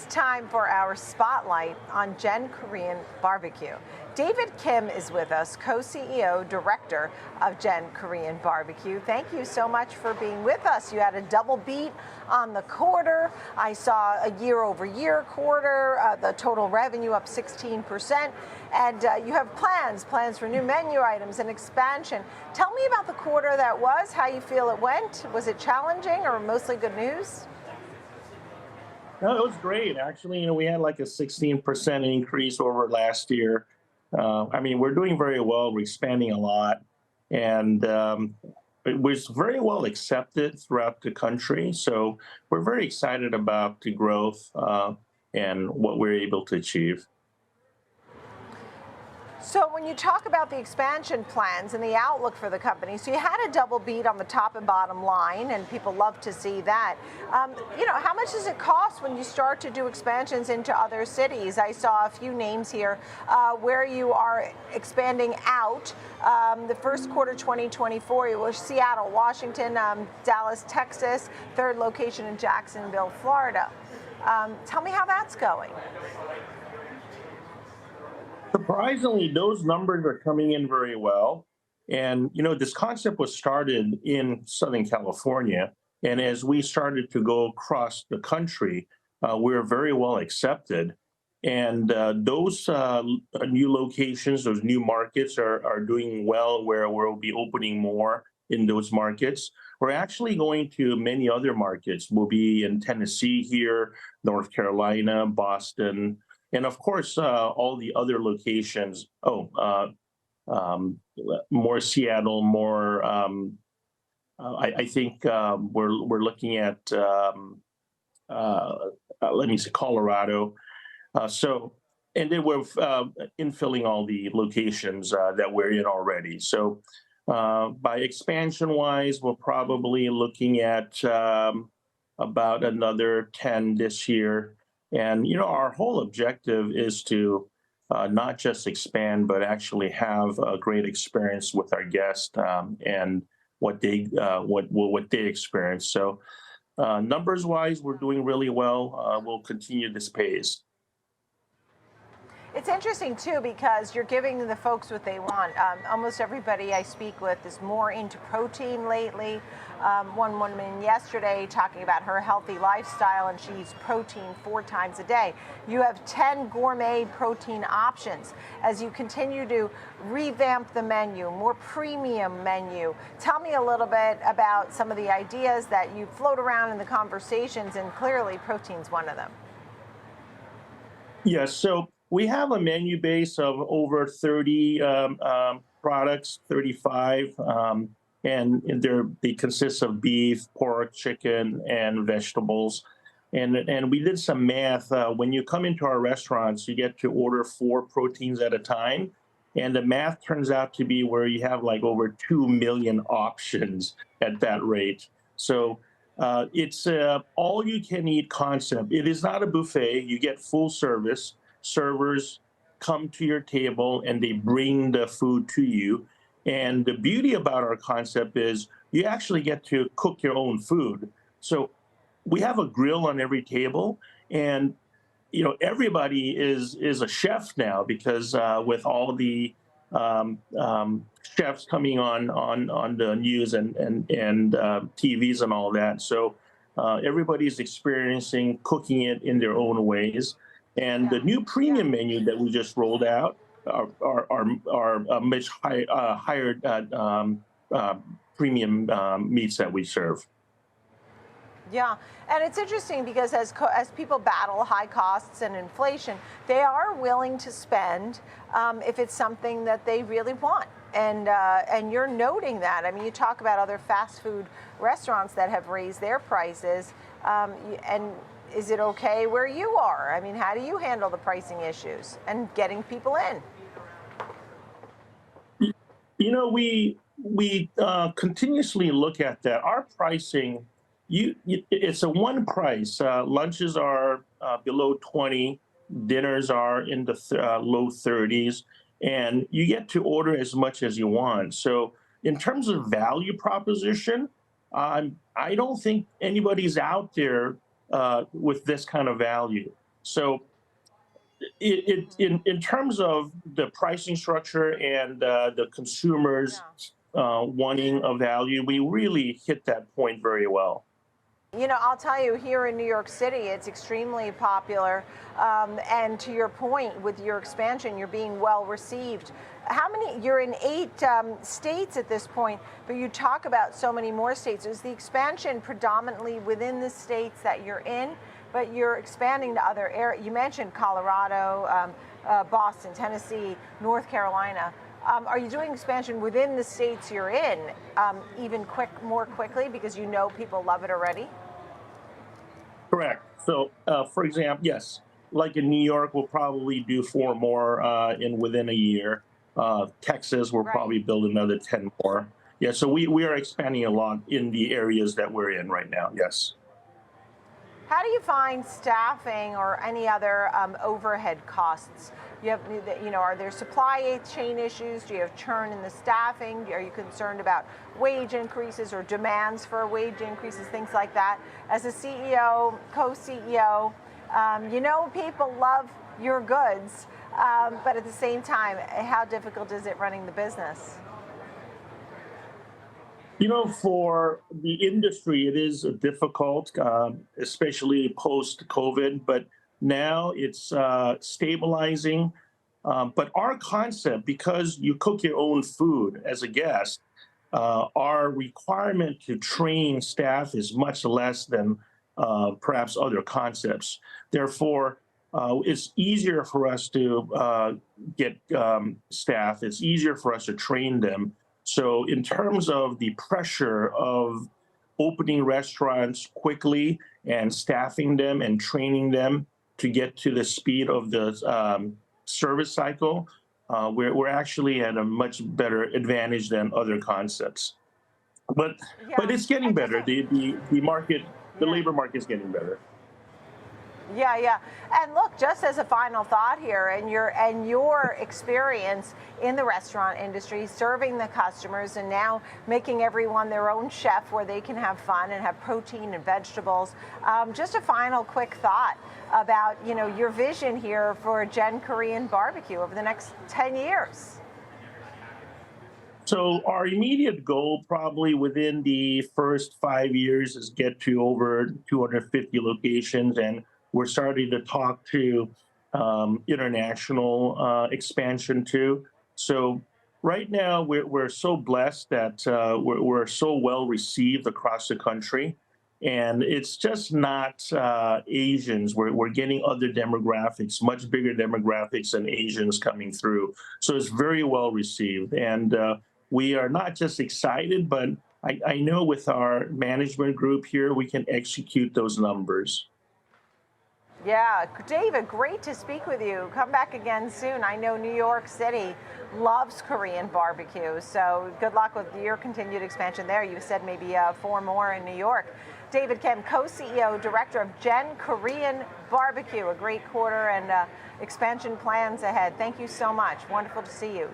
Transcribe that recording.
It's time for our spotlight on Gen Korean BBQ. David Kim is with us, co-CEO, director of Gen Korean BBQ. Thank you so much for being with us. You had a double beat on the quarter. I saw a year-over-year quarter, the total revenue up 16%. And you have plans for new menu items and expansion. Tell me about the quarter that was, how you feel it went. Was it challenging or mostly good news? No, it was great. Actually, we had like a 16% increase over last year. We're doing very well. We're expanding a lot, and it was very well accepted throughout the country. So we're very excited about the growth and what we're able to achieve. So when you talk about the expansion plans and the outlook for the company, so you had a double beat on the top and bottom line, and people love to see that. How much does it cost when you start to do expansions into other cities? I saw a few names here where you are expanding out. The first quarter 2024, you were Seattle, Washington, Dallas, Texas, third location in Jacksonville, Florida. Tell me how that's going. Surprisingly, those numbers are coming in very well. And, this concept was started in Southern California. And as we started to go across the country, we were very well accepted. And those new locations, those new markets are doing well, where we'll be opening more in those markets. We're actually going to many other markets. We'll be in Tennessee here, North Carolina, Boston, and of course, all the other locations. More Seattle, more. I think we're looking at. Let me see, Colorado. And then we're infilling all the locations that we're in already. So, by expansion-wise, we're probably looking at about another 10 this year. And our whole objective is to not just expand, but actually have a great experience with our guests and what they experience. So, numbers-wise, we're doing really well. We'll continue this pace. It's interesting, too, because you're giving the folks what they want. Almost everybody I speak with is more into protein lately. One woman yesterday talking about her healthy lifestyle, and she eats protein 4 times a day. You have 10 gourmet protein options as you continue to revamp the menu, more premium menu. Tell me a little bit about some of the ideas that you float around in the conversations, and clearly protein's one of them. Yes, so we have a menu base of over 30 products, 35, and they consist of beef, pork, chicken, and vegetables. And we did some math. When you come into our restaurants, you get to order 4 proteins at a time. And the math turns out to be where you have like over 2 million options at that rate. So it's all-you-can-eat concept. It is not a buffet. You get full service. Servers come to your table and they bring the food to you. And the beauty about our concept is you actually get to cook your own food. So we have a grill on every table, and everybody is a chef now, because with all the chefs coming on the news and TVs and all that. So everybody's experiencing cooking it in their own ways. And the new premium menu that we just rolled out are much higher premium meats that we serve. Yeah, and it's interesting because as people battle high costs and inflation, they are willing to spend if it's something that they really want. And you're noting that. I mean, you talk about other fast food restaurants that have raised their prices, and is it okay where you are? I mean, how do you handle the pricing issues and getting people in? We continuously look at that. Our pricing, it's a one price. Lunches are below 20, dinners are in the low 30s, and you get to order as much as you want. So in terms of value proposition, I don't think anybody's out there with this kind of value. So in terms of the pricing structure and the consumers Yeah. wanting a value, we really hit that point very well. You know, I'll tell you, here in New York City, it's extremely popular. And to your point, with your expansion, you're being well received. How many? You're in 8 states at this point, but you talk about so many more states. Is the expansion predominantly within the states that you're in, but you're expanding to other areas? You mentioned Colorado, Boston, Tennessee, North Carolina. Are you doing expansion within the states you're in even more quickly because you know people love it already? Correct. So, for example, yes, like in New York, we'll probably do 4 more in within a year. Texas, we'll Right. probably build another 10 more. Yeah, so we are expanding a lot in the areas that we're in right now. Yes. How do you find staffing or any other overhead costs? You have, are there supply chain issues? Do you have churn in the staffing? Are you concerned about wage increases or demands for wage increases, things like that? As a CEO, co-CEO, people love your goods, but at the same time, how difficult is it running the business? For the industry, it is difficult, especially post COVID, but now it's stabilizing. But our concept, because you cook your own food as a guest, our requirement to train staff is much less than perhaps other concepts. Therefore, it's easier for us to get staff, it's easier for us to train them. So, in terms of the pressure of opening restaurants quickly and staffing them and training them to get to the speed of the service cycle, we're actually at a much better advantage than other concepts. But Yeah, it's getting and just better. The market, the yeah. labor market is getting better. Yeah, yeah. And look, just as a final thought here, and your experience in the restaurant industry, serving the customers, and now making everyone their own chef where they can have fun and have protein and vegetables. Just a final quick thought about your vision here for Gen Korean BBQ over the next 10 years. So our immediate goal, probably within the first 5 years, is get to over 250 locations, and we're starting to talk to international expansion too. So right now, we're so blessed that we're so well received across the country, and it's just not Asians. We're getting other demographics, much bigger demographics than Asians coming through. So it's very well received, and we are not just excited, but I know with our management group here, we can execute those numbers. Yeah, David, great to speak with you. Come back again soon. I know New York City loves Korean barbecue, so good luck with your continued expansion there. You said maybe 4 more in New York. David Kim, co-CEO, director of Gen Korean BBQ, a great quarter and expansion plans ahead. Thank you so much. Wonderful to see you.